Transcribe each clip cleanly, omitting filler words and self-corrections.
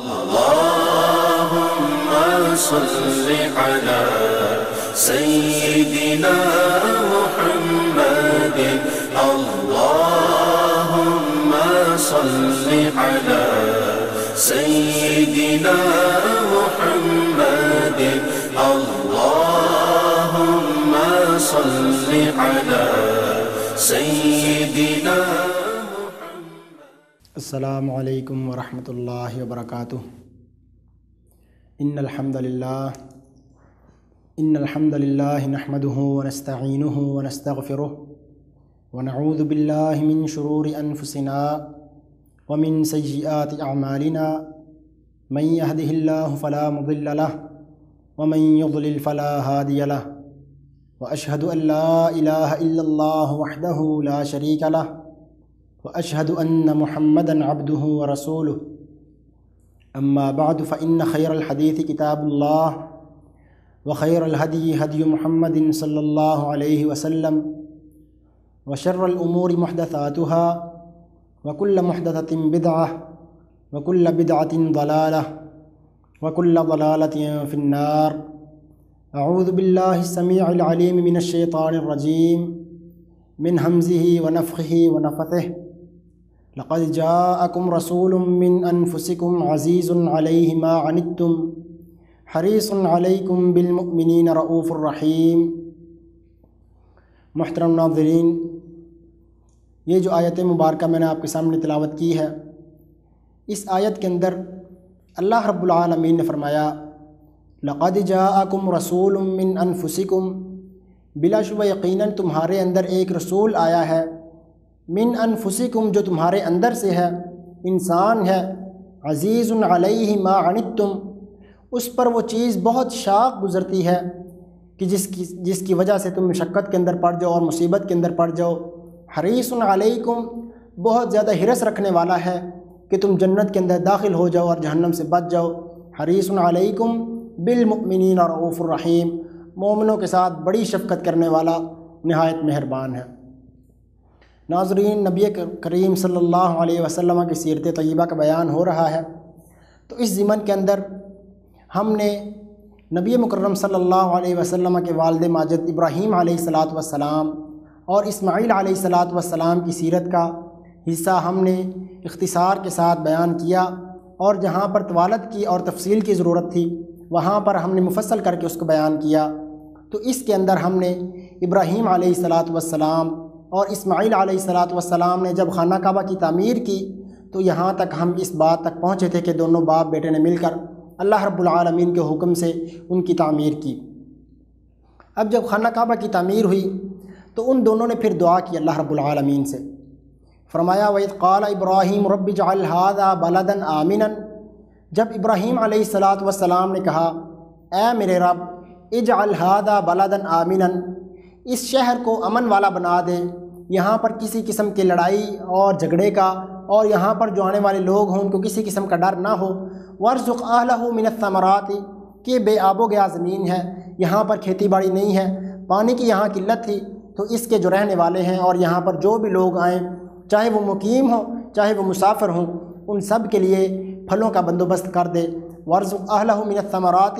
اللهم صل على سيدنا محمد اللهم صل على سيدنا محمد اللهم صل على سيدنا محمد. السلام علیکم ورحمۃ اللہ وبرکاتہ. ان الحمد للہ نحمده ونستعینه ونستغفره ونعوذ باللہ من شرور انفسنا ومن سیئات اعمالنا من يهده الله فلا مضل له ومن يضلل فلا هادي له واشهد ان لا اله الا الله وحده لا شريك له واشهد ان محمدا عبده ورسوله. اما بعد فان خير الحديث كتاب الله وخير الهدي هدي محمد صلى الله عليه وسلم وشر الامور محدثاتها وكل محدثة بدعة وكل بدعة ضلالة وكل ضلالة في النار. أعوذ بالله السميع العليم من الشيطان الرجيم من همزه ونفخه ونفثه. لقد جاءكم رسول من أنفسكم عزيز عليه ما عنتم حريص عليكم بالمؤمنين رؤوف رحيم. محترم ناظرین، یہ جو آیت مبارکہ میں نے آپ کے سامنے تلاوت کی ہے، اس آیت کے اندر اللہ رب العالمین نے فرمایا لقد جاءکم رسول من انفسکم، بلا شبہ یقیناً تمہارے اندر ایک رسول آیا ہے، من انفسکم جو تمہارے اندر سے ہے، انسان ہے، عزیز علیہ ما عنتم، اس پر وہ چیز بہت شاق گزرتی ہے کہ جس کی وجہ سے تم مشقت کے اندر پڑ جاؤ اور مصیبت کے اندر پڑ جاؤ. حریص علیکم، بہت زیادہ حرص رکھنے والا ہے کہ تم جنت کے اندر داخل ہو جاؤ اور جہنم سے بچ جاؤ. حریص علیکم بالمؤمنین رؤوف الرحیم، مومنوں کے ساتھ بڑی شفقت کرنے والا، نہایت مہربان ہے. ناظرین، نبی کریم صلی اللہ علیہ وسلم کی سیرت طیبہ کا بیان ہو رہا ہے، تو اس ضمن کے اندر ہم نے نبی مکرم صلی اللہ علیہ وسلم کے والد ماجد ابراہیم علیہ السلام اور اسماعیل علیہ السلام کی سیرت کا حصہ ہم نے اختصار کے ساتھ بیان کیا، اور جہاں پر طوالت کی اور تفصیل کی ضرورت تھی وہاں پر ہم نے مفصل کر کے اس کو بیان کیا. تو اس کے اندر ہم نے ابراہیم علیہ السلام اور اسماعیل علیہ السلام نے جب خانہ کعبہ کی تعمیر کی تو یہاں تک ہم اس بات تک پہنچے تھے کہ دونوں باپ بیٹے نے مل کر اللہ رب العالمین کے حکم سے ان کی تعمیر کی. اب جب خانہ کعبہ کی تعمیر ہوئی تو ان دونوں نے پھر دعا کی اللہ رب العالمین سے. فرمایا وَإِذْ قَالَ إِبْرَاهِيمُ رَبِّ اجْعَلْ هَذَا بَلَدًا آمِنًا، جب ابراہیم علیہ السلام نے کہا اے میرے رب اجعل هَذَا بَلَدًا آمِنًا، اس شہر کو امن والا بنا دے، یہاں پر کسی قسم کی لڑائی اور جھگڑے کا اور یہاں پر جو آنے والے لوگ ہوں ان کو کسی قسم کا ڈر نہ ہو. وَارْزُقْ أَهْلَهُ مِنَ الثَّمَرَاتِ، کہ بے آب و گیا زمین ہے، یہاں پر کھیتی باڑی نہیں ہے، پانی کی یہاں قلت تھی، تو اس کے جو رہنے والے ہیں اور یہاں پر جو بھی لوگ آئیں، چاہے وہ مقیم ہوں چاہے وہ مسافر ہوں، ان سب کے لیے پھلوں کا بندوبست کر دے. وَارْزُقْ أَهْلَهُ مِنَ الثَّمَرَاتِ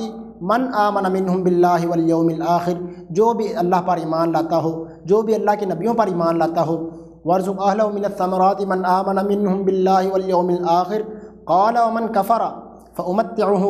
مَنْ آمَنَ مِنْهُمْ بِاللَّهِ وَالْيَوْمِ الْآخِرِ، جو بھی اللہ پر ایمان لاتا ہو، جو بھی اللہ کے نبیوں پر ایمان لاتا ہو. وَارْزُقْ أَهْلَهُ مِنَ الثَّمَرَاتِ مَنْ آمَنَ مِنْهُمْ بِاللَّهِ وَالْيَوْمِ الْآخِرِ قَالَ وَمَنْ كَفَرَ فَأُمَتِّعُهُ.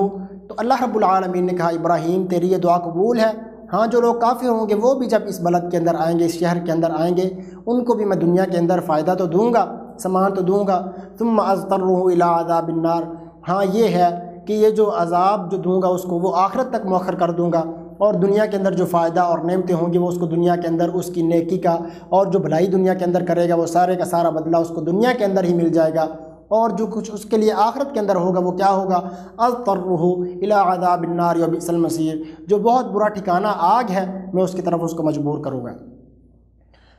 تو اللہ رب العالمین نے کہا ابراہیم تیری یہ دعا قبول ہے، ہاں جو لوگ کافر ہوں گے وہ بھی جب اس بلد کے اندر آئیں گے، اس شہر کے اندر آئیں گے، ان کو بھی میں دنیا کے اندر فائدہ تو دوں گا، سامان تو دوں گا. ثم اضطرہ الی عذاب النار، ہاں یہ ہے کہ یہ جو عذاب جو دوں گا اس کو وہ آخرت تک مؤخر کر دوں گا، اور دنیا کے اندر جو فائدہ اور نعمتیں ہوں گی وہ اس کو دنیا کے اندر اس کی نیکی کا اور جو بھلائی دنیا کے اندر کرے گا وہ سارے کا سارا بدلہ اس کو دنیا کے اندر ہی مل جائے گا، اور جو کچھ اس کے لیے آخرت کے اندر ہوگا وہ کیا ہوگا؟ اضطرہ الی عذاب النار وبئس المصیر، جو بہت برا ٹھکانہ آگ ہے میں اس کی طرف اس کو مجبور کروں گا.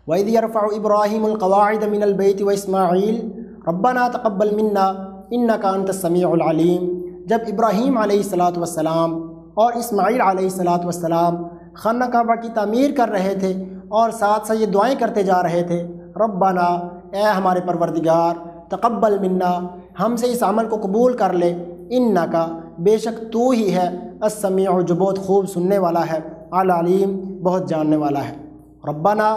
وَإِذْ يَرْفَعُ إِبْرَاهِيمُ الْقَوَاعِدَ مِنَ الْبَيْتِ وَإِسْمَاعِيلُ رَبَّنَا تَقَبَّلْ مِنَّا إِنَّكَ أَنْتَ السَّمِيعُ الْعَلِيمُ، جب ابراہیم علیہ السلام اور اسماعیل علیہ السلام خانہ کعبہ کی تعمیر کر رہے تھے اور ساتھ ساتھ یہ دعائیں کرتے جا رہے تھے، ربنا، اے ہمارے پروردگار، تقبل منا، ہم سے اس عمل کو قبول کر لے، انکا بے شک تو ہی ہے السمیع جو بہت خوب سننے والا ہے، العلیم بہت جاننے والا ہے۔ ربنا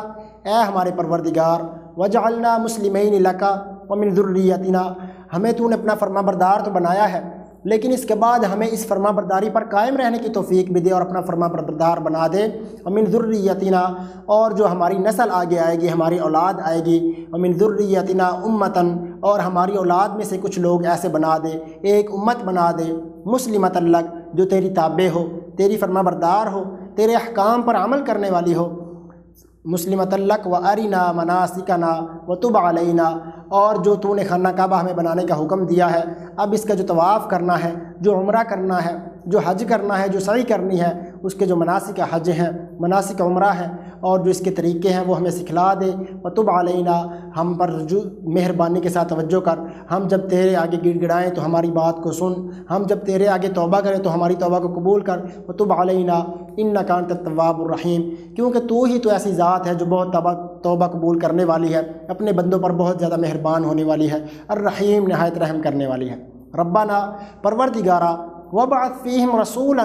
اے ہمارے پروردگار، وجعلنا مسلمین لک ومن ذریتنا ہمیں تو نے اپنا فرما بردار تو بنایا ہے، لیکن اس کے بعد ہمیں اس فرما برداری پر قائم رہنے کی توفیق بھی دے اور اپنا فرما بردار بنا دے۔ ومن ذریتنا اور جو ہماری نسل آگے آئے گی، ہماری اولاد آئے گی، ومن ذریتنا امتاً اور ہماری اولاد میں سے کچھ لوگ ایسے بنا دے، ایک امت بنا دے، مسلمۃ لک جو تیری تابع ہو، تیری فرما بردار ہو، تیرے احکام پر عمل کرنے والی ہو، مسلمۃ لک وارنا مناسکنا وتب علینا اور جو تو نے خانہ کعبہ ہمیں بنانے کا حکم دیا ہے، اب اس کا جو طواف کرنا ہے، جو عمرہ کرنا ہے، جو حج کرنا ہے، جو سعی کرنی ہے، اس کے جو مناسک حج ہیں، مناسک عمرہ ہیں اور جو اس کے طریقے ہیں وہ ہمیں سکھلا دے۔ وتب علینا ہم پر رجوع مہربانی کے ساتھ توجہ کر، ہم جب تیرے آگے گڑ گڑائیں تو ہماری بات کو سن، ہم جب تیرے آگے توبہ کریں تو ہماری توبہ کو قبول کر۔ وتب علینا انک انت التواب الرحیم کیونکہ تو ہی تو ایسی ذات ہے جو بہت توبہ قبول کرنے والی ہے، اپنے بندوں پر بہت زیادہ مہربان ہونے والی ہے، الرحیم نہایت رحم کرنے والی ہے۔ ربنا پروردگارا وبعث فیہم رسولا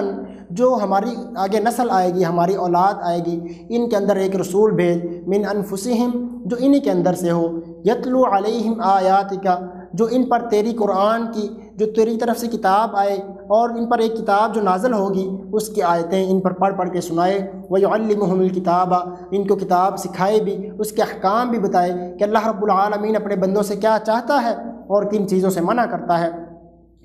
جو ہماری آگے نسل آئے گی، ہماری اولاد آئے گی، ان کے اندر ایک رسول بھیج، من انفسہم جو انہی کے اندر سے ہو، یتلو علیہم آیاتک جو ان پر تیری قرآن کی جو تیری طرف سے کتاب آئے اور ان پر ایک کتاب جو نازل ہوگی اس کی آیتیں ان پر پڑھ کے سنائے، وَيُعَلِّمُهُمُ الْكِتَابَ ان کو کتاب سکھائے بھی، اس کے احکام بھی بتائے کہ اللہ رب العالمین اپنے بندوں سے کیا چاہتا ہے اور کن چیزوں سے منع کرتا ہے،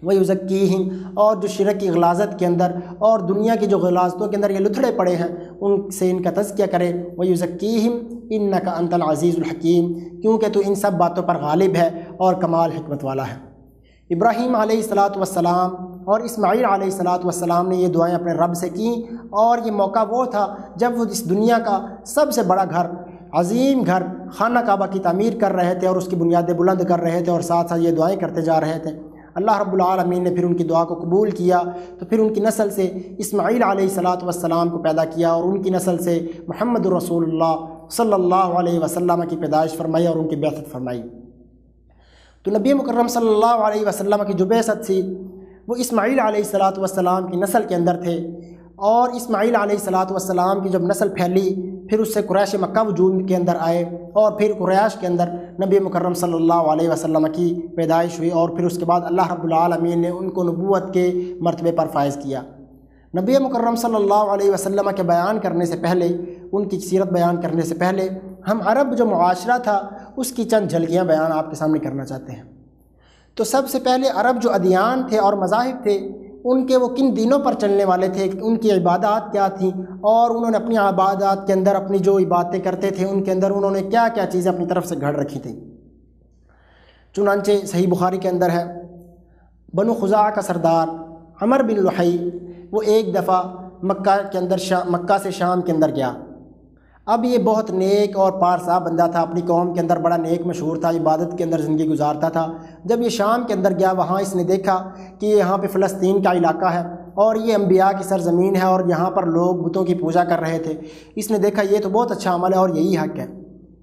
وَيُزَكِّيهِمْ اور جو شرک کی غلاظت کے اندر اور دنیا کی جو غلاظتوں کے اندر یہ لتھڑے پڑے ہیں ان سے ان کا تزکیہ کرے، وَيُزَكِّيهِمْ إِنَّكَ أَنْتَ الْعَزِيزُ الْحَكِيمُ کیونکہ تو ان سب باتوں پر غالب ہے اور کمال حکمت والا ہے۔ ابراہیم علیہ السلام اور اسماعیل علیہ السلام نے یہ دعائیں اپنے رب سے کیں اور یہ موقع وہ تھا جب وہ اس دنیا کا سب سے بڑا گھر، عظیم گھر خانہ کعبہ کی تعمیر کر رہے تھے اور اس کی بنیادیں بلند کر رہے تھے اور ساتھ ساتھ یہ دعائیں کرتے جا رہے تھے۔ اللہ رب العالمین نے پھر ان کی دعا کو قبول کیا تو پھر ان کی نسل سے اسماعیل علیہ السلام کو پیدا کیا اور ان کی نسل سے محمد رسول اللہ صلی اللہ علیہ وسلم کی پیدائش فرمائی اور ان کی بعثت فرمائی۔ تو نبی مکرم صلی اللہ علیہ وسلم کی جو بعثت تھی وہ اسماعیل علیہ السلام کی نسل کے اندر تھے، اور اسماعیل علیہ السلام کی جب نسل پھیلی پھر اس سے قریش مکہ وجود کے اندر آئے اور پھر قریش کے اندر نبی مکرم صلی اللہ علیہ وسلم کی پیدائش ہوئی اور پھر اس کے بعد اللہ رب العالمین نے ان کو نبوت کے مرتبے پر فائز کیا۔ نبی مکرم صلی اللہ علیہ وسلم کے بیان کرنے سے پہلے، ان کی سیرت بیان کرنے سے پہلے ہم عرب جو معاشرہ تھا اس کی چند جھلکیاں بیان آپ کے سامنے کرنا چاہتے ہیں۔ تو سب سے پہلے عرب جو ادیان تھے اور مذاہب تھے ان کے وہ کن دینوں پر چلنے والے تھے، ان کی عبادات کیا تھیں اور انہوں نے اپنی عبادات کے اندر اپنی جو عبادتیں کرتے تھے ان کے اندر انہوں نے کیا کیا چیزیں اپنی طرف سے گھڑ رکھی تھیں۔ چنانچہ صحیح بخاری کے اندر ہے بنو خزاعہ کا سردار عمر بن لحی وہ ایک دفعہ مکہ سے شام کے اندر گیا۔ اب یہ بہت نیک اور پارسا بندہ تھا، اپنی قوم کے اندر بڑا نیک مشہور تھا، عبادت کے اندر زندگی گزارتا تھا۔ جب یہ شام کے اندر گیا وہاں اس نے دیکھا کہ یہاں پہ فلسطین کا علاقہ ہے اور یہ انبیاء کی سرزمین ہے اور یہاں پر لوگ بتوں کی پوجا کر رہے تھے۔ اس نے دیکھا یہ تو بہت اچھا عمل ہے اور یہی حق ہے۔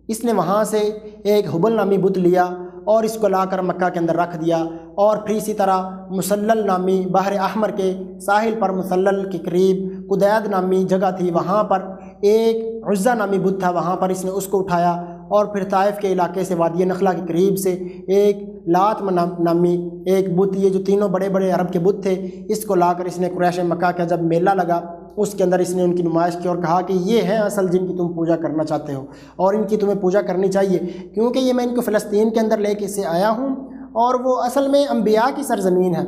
اس نے وہاں سے ایک حبل نامی بت لیا اور اس کو لا کر مکہ کے اندر رکھ دیا، اور پھر اسی طرح مسلل نامی بحر احمر کے ساحل پر مسلل کے قریب قدید نامی جگہ تھی، وہاں پر ایک عزہ نامی بت تھا، وہاں پر اس نے اس کو اٹھایا، اور پھر طائف کے علاقے سے وادی نخلہ کے قریب سے ایک لات نامی ایک بت، یہ جو تینوں بڑے بڑے عرب کے بت تھے، اس کو لا کر اس نے قریش مکہ کا جب میلہ لگا اس کے اندر اس نے ان کی نمائش کی اور کہا کہ یہ ہیں اصل جن کی تم پوجا کرنا چاہتے ہو اور ان کی تمہیں پوجا کرنی چاہیے، کیونکہ یہ میں ان کو فلسطین کے اندر لے کے سے آیا ہوں اور وہ اصل میں انبیاء کی سرزمین ہے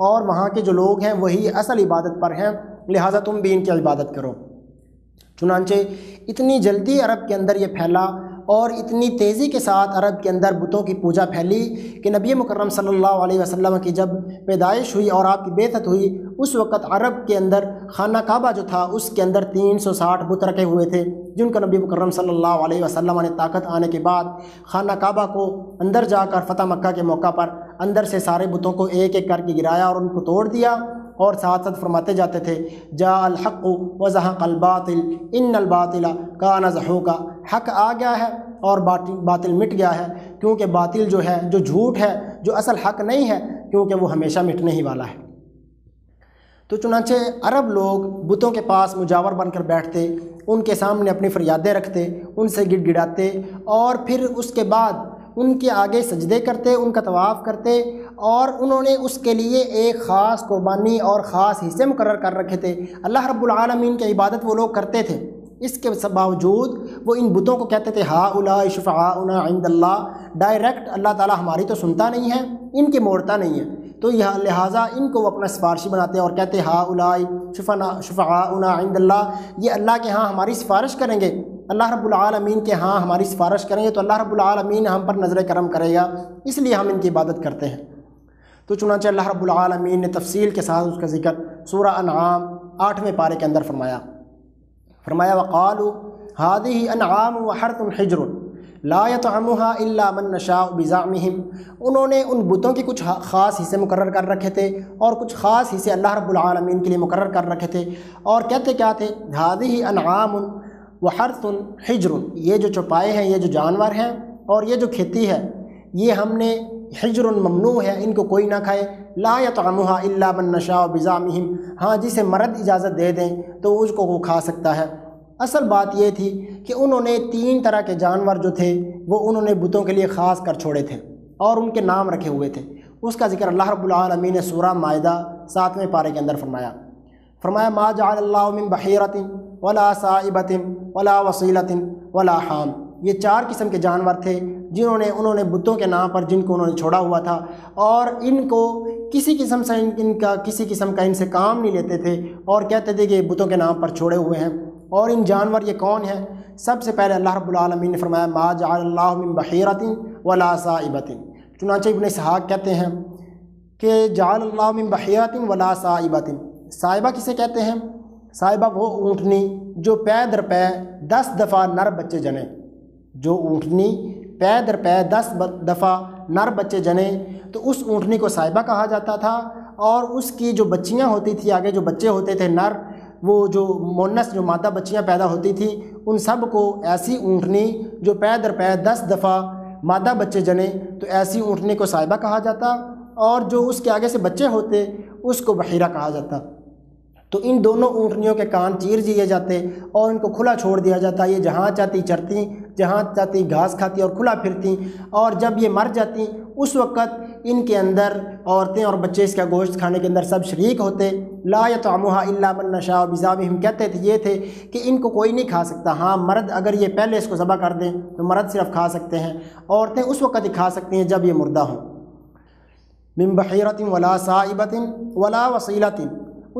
اور وہاں کے جو لوگ ہیں وہی اصل عبادت پر ہیں، لہٰذا تم بھی ان کی عبادت کرو۔ چنانچہ اتنی جلدی عرب کے اندر یہ پھیلا اور اتنی تیزی کے ساتھ عرب کے اندر بتوں کی پوجا پھیلی کہ نبی مکرم صلی اللہ علیہ وسلم کی جب پیدائش ہوئی اور آپ کی بعثت ہوئی اس وقت عرب کے اندر خانہ کعبہ جو تھا اس کے اندر 360 بت رکھے ہوئے تھے، جن کو نبی مکرم صلی اللہ علیہ وسلم نے طاقت آنے کے بعد خانہ کعبہ کو اندر جا کر فتح مکہ کے موقع پر اندر سے سارے بتوں کو ایک ایک کر کے گرایا اور ان کو توڑ دیا، اور ساتھ ساتھ فرماتے جاتے تھے جاء الحق وزهق الباطل ان الباطل کان زحوقا، حق آ گیا ہے اور باطل مٹ گیا ہے، کیونکہ باطل جو ہے جو جھوٹ ہے جو اصل حق نہیں ہے، کیونکہ وہ ہمیشہ مٹنے ہی والا ہے۔ تو چنانچہ عرب لوگ بتوں کے پاس مجاور بن کر بیٹھتے، ان کے سامنے اپنی فریادیں رکھتے، ان سے گڑ گڑاتے، اور پھر اس کے بعد ان کے آگے سجدے کرتے، ان کا طواف کرتے، اور انہوں نے اس کے لیے ایک خاص قربانی اور خاص حصے مقرر کر رکھے تھے۔ اللہ رب العالمین کی عبادت وہ لوگ کرتے تھے، اس کے باوجود وہ ان بتوں کو کہتے تھے ہؤلاء شفعاؤنا عند اللہ، ڈائریکٹ اللہ تعالیٰ ہماری تو سنتا نہیں ہے، ان کے موڑتا نہیں ہے، تو لہٰذا ان کو وہ اپنا سفارشی بناتے اور کہتے ہؤلاء شفعاؤنا عند اللہ، یہ اللہ کے ہاں ہماری سفارش کریں گے، اللہ رب العالمین کے ہاں ہماری سفارش کریں گے تو اللہ رب العالمین ہم پر نظر کرم کرے گا، اس لیے ہم ان کی عبادت کرتے ہیں۔ تو چنانچہ اللہ رب العالمین نے تفصیل کے ساتھ اس کا ذکر سورہ انعام 8ویں پارے کے اندر فرمایا وقالوا هذه انعام وحرث حجر لا يطعمها الا من نشاء بزعمهم، انہوں نے ان بتوں کے کچھ خاص حصے مقرر کر رکھے تھے اور کچھ خاص حصے اللہ رب العالمین کے لیے مقرر کر رکھے تھے، اور کہتے کیا تھے هذه انعام وحرث حجر، یہ جو چوپائے ہیں، یہ جو جانور ہیں اور یہ جو کھیتی ہے، یہ ہم نے حجر ممنوع ہے، ان کو کوئی نہ کھائے، لا يطعمها الا من نشاء بزعمهم، ہاں جسے مرد اجازت دے دیں تو اس کو وہ کھا سکتا ہے۔ اصل بات یہ تھی کہ انہوں نے 3 طرح کے جانور جو تھے وہ انہوں نے بتوں کے لیے خاص کر چھوڑے تھے اور ان کے نام رکھے ہوئے تھے، اس کا ذکر اللہ رب العالمین نے سورہ مائدہ 7ویں پارے کے اندر فرمایا ما جعل اللہ من بحیرۃ ولا صائبۃ ولا وصیلۃ ولا حام، یہ 4 قسم کے جانور تھے انہوں نے بتوں کے نام پر جن کو انہوں نے چھوڑا ہوا تھا، اور ان کو کسی قسم کا ان سے کام نہیں لیتے تھے اور کہتے تھے کہ بتوں کے نام پر چھوڑے ہوئے ہیں۔ اور ان جانور یہ کون ہیں؟ سب سے پہلے اللہ رب العالمین نے فرمایا ما جعل اللہ من بحیرۃ ولا صائبۃ، چنانچہ ابن اسحاق کہتے ہیں کہ جعل اللہ من بحیرۃ ولا صائبۃ، صائبہ کسے کہتے ہیں؟ صائبہ وہ اونٹنی جو پے در پے 10 دفعہ نر بچے جنے، جو اونٹنی پے در پے 10 دفعہ نر بچے جنے تو اس اونٹنی کو صائبہ کہا جاتا تھا، اور اس کی جو بچیاں ہوتی تھی، آگے جو بچے ہوتے تھے نر، وہ جو مونس جو مادہ بچیاں پیدا ہوتی تھیں، ان سب کو ایسی اونٹنی جو پے در پے 10 دفعہ مادہ بچے جنے تو ایسی اونٹنی کو صائبہ کہا جاتا، اور جو اس کے آگے سے بچے ہوتے اس کو بحیرہ کہا جاتا۔ تو ان دونوں اونٹنیوں کے کان چیر دیے جاتے اور ان کو کھلا چھوڑ دیا جاتا، یہ جہاں چاہتی چرتی، جہاں چاہتی گھاس کھاتی اور کھلا پھرتی، اور جب یہ مر جاتی اس وقت ان کے اندر عورتیں اور بچے اس کا گوشت کھانے کے اندر سب شریک ہوتے۔ لا يطعمها الا من نشاء بزعمهم، کہتے تھے یہ تھے کہ ان کو کوئی نہیں کھا سکتا، ہاں مرد اگر یہ پہلے اس کو ذبح کر دیں تو مرد صرف کھا سکتے ہیں، عورتیں اس وقت ہی کھا سکتی ہیں جب یہ مردہ ہوں۔ من بحیرۃ ولا صائبۃ ولا وصیلۃ،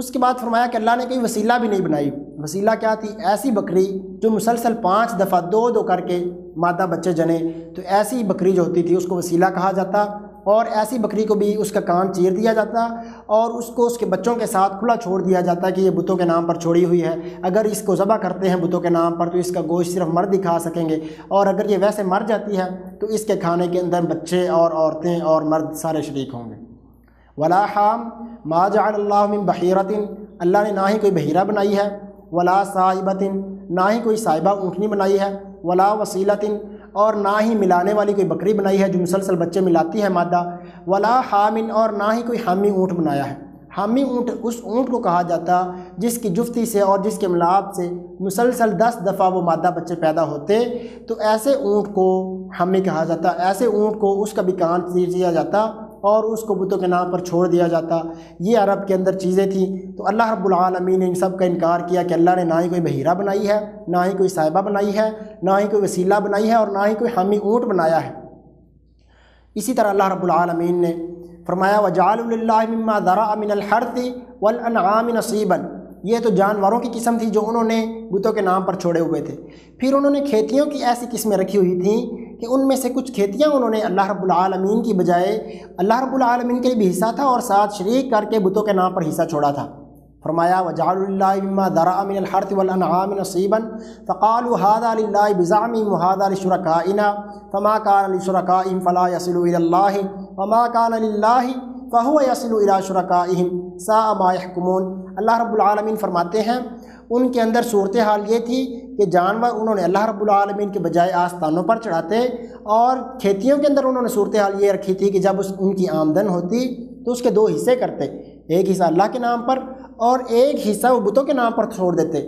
اس کے بعد فرمایا کہ اللہ نے کوئی وسیلہ بھی نہیں بنائی۔ وسیلہ کیا تھی؟ ایسی بکری جو مسلسل 5 دفعہ 2 کر کے مادہ بچے جنے، تو ایسی بکری جو ہوتی تھی اس کو وسیلہ کہا جاتا، اور ایسی بکری کو بھی اس کا کان چیر دیا جاتا اور اس کو اس کے بچوں کے ساتھ کھلا چھوڑ دیا جاتا کہ یہ بتوں کے نام پر چھوڑی ہوئی ہے، اگر اس کو ذبح کرتے ہیں بتوں کے نام پر تو اس کا گوشت صرف مرد ہی کھا سکیں گے، اور اگر یہ ویسے مر جاتی ہے تو اس کے کھانے کے اندر بچے اور عورتیں اور مرد سارے شریک ہوں گے۔ ولا حام ما جعل اللہ من بحیرۃ، اللہ نے نہ ہی کوئی بحیرہ بنائی ہے، ولا صائبۃ، نہ ہی کوئی صائبہ اونٹنی بنائی ہے، ولا وصیلۃ، اور نہ ہی ملانے والی کوئی بکری بنائی ہے جو مسلسل بچے ملاتی ہے مادہ، ولا حام، اور نہ ہی کوئی حامی اونٹ بنایا ہے۔ حامی اونٹ اس اونٹ کو کہا جاتا جس کی جفتی سے اور جس کے ملاپ سے مسلسل 10 دفعہ وہ مادہ بچے پیدا ہوتے، تو ایسے اونٹ کو حامی کہا جاتا، ایسے اونٹ کو اس کا بھی کان چیر دیا جاتا اور اس کو بتوں کے نام پر چھوڑ دیا جاتا۔ یہ عرب کے اندر چیزیں تھیں، تو اللہ رب العالمین نے ان سب کا انکار کیا کہ اللہ نے نہ ہی کوئی بحیرہ بنائی ہے، نہ ہی کوئی صائبہ بنائی ہے، نہ ہی کوئی وسیلہ بنائی ہے، اور نہ ہی کوئی حامی اونٹ بنایا ہے۔ اسی طرح اللہ رب العالمین نے فرمایا وَجَعَلُوا لِلَّهِ مِمَّا ذَرَأَ مِنَ الْحَرْثِ وَالْأَنْعَامِ نَصِيبًا، یہ تو جانوروں کی قسم تھی جو انہوں نے بتوں کے نام پر چھوڑے ہوئے تھے۔ پھر انہوں نے کھیتیوں کی ایسی قسمیں رکھی ہوئی تھیں کہ ان میں سے کچھ کھیتیاں انہوں نے اللہ رب العالمین کی بجائے اللہ رب العالمین کے لیے بھی حصہ تھا اور ساتھ شریک کر کے بتوں کے نام پر حصہ چھوڑا تھا۔ فرمایا وَجَعَلُوا لِلَّهِ مِمَّا ذَرَأَ مِنَ الْحَرْثِ وَالْأَنْعَامِ نَصِيبًا فَقَالُوا هَذَا لِلَّهِ بِزَعْمِهِمْ وَهَذَا لِشُرَكَائِنَا فَمَا كَانَ لِشُرَكَائِهِمْ فَلَا يَصِلُ إِلَى اللَّهِ وَمَا كَانَ لِلَّهِ فَهُوَ يَصِلُ إِلَى شُرَكَائِهِمْ سَاءَ مَا يَحْكُمُونَ۔ اللہ رب العالمین فرماتے ہیں ان کے اندر صورتحال یہ تھی کہ جانور انہوں نے اللہ رب العالمین کے بجائے آستانوں پر چڑھاتے، اور کھیتیوں کے اندر انہوں نے صورتحال یہ رکھی تھی کہ جب ان کی آمدن ہوتی تو اس کے 2 حصے کرتے، ایک حصہ اللہ کے نام پر اور ایک حصہ وہ بتوں کے نام پر چھوڑ دیتے،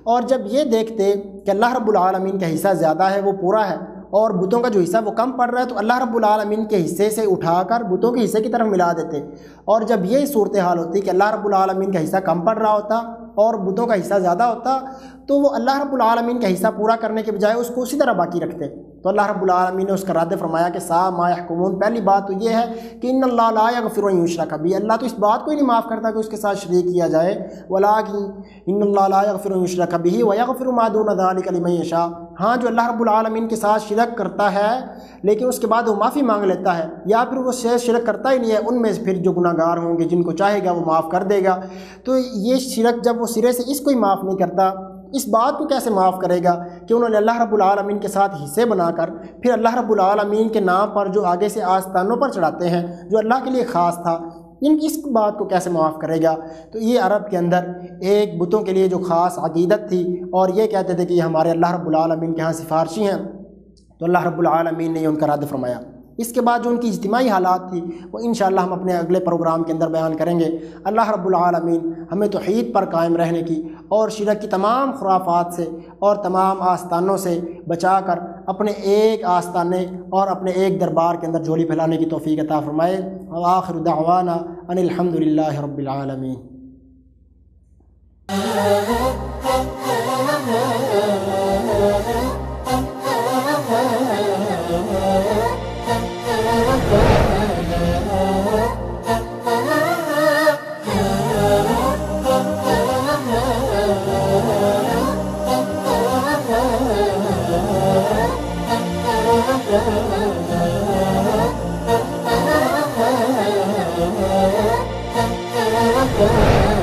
اور جب یہ دیکھتے کہ اللہ رب العالمین کا حصہ زیادہ ہے، وہ پورا ہے، اور بتوں کا جو حصہ وہ کم پڑ رہا ہے، تو اللہ رب العالمین کے حصے سے اٹھا کر بتوں کے حصے کی طرف ملا دیتے۔ اور جب یہ صورتحال ہوتی کہ اللہ رب العالمین کا حصہ کم پڑ رہا ہوتا اور بتوں کا حصہ زیادہ ہوتا، تو وہ اللہ رب العالمین کا حصہ پورا کرنے کے بجائے اس کو اسی طرح باقی رکھتے۔ تو اللہ رب العالمین نے اس کا رد فرمایا کہ سا ما یحکمون، پہلی بات تو یہ ہے کہ ان اللہ لا یغفر ان یشرک بہ، اللہ تو اس بات کو ہی نہیں معاف کرتا کہ اس کے ساتھ شریک کیا جائے، ولکن ان اللہ لا یغفر ان یشرک بہ ویغفر ما دون ذلک لمن یشاء، ہاں جو اللہ رب العالمین کے ساتھ شرک کرتا ہے لیکن اس کے بعد وہ معافی مانگ لیتا ہے، یا پھر وہ شرک کرتا ہی نہیں ہے، ان میں سے پھر جو گناہ گار ہوں گے جن کو چاہے گا وہ معاف کر دے گا۔ تو یہ شرک جب وہ سرے سے اس کو ہی معاف نہیں کرتا، اس بات کو کیسے معاف کرے گا کہ انہوں نے اللہ رب العالمین کے ساتھ حصے بنا کر پھر اللہ رب العالمین کے نام پر جو آگے سے آستانوں پر چڑھاتے ہیں جو اللہ کے لیے خاص تھا، اس بات کو کیسے معاف کرے گا؟ تو یہ عرب کے اندر ایک بتوں کے لیے جو خاص عقیدت تھی، اور یہ کہتے تھے کہ یہ ہمارے اللہ رب العالمین کے ہاں سفارشی ہیں، تو اللہ رب العالمین نے ان کا رد فرمایا۔ اس کے بعد جو ان کی اجتماعی حالات تھی وہ انشاءاللہ ہم اپنے اگلے پروگرام کے اندر بیان کریں گے۔ اللہ رب العالمین ہمیں توحید پر قائم رہنے کی اور شرک کی تمام خرافات سے اور تمام آستانوں سے بچا کر اپنے ایک آستانے اور اپنے ایک دربار کے اندر جھولی پھیلانے کی توفیق عطا فرمائے۔ وآخر دعوانا ان الحمد للہ رب العالمین۔ Oh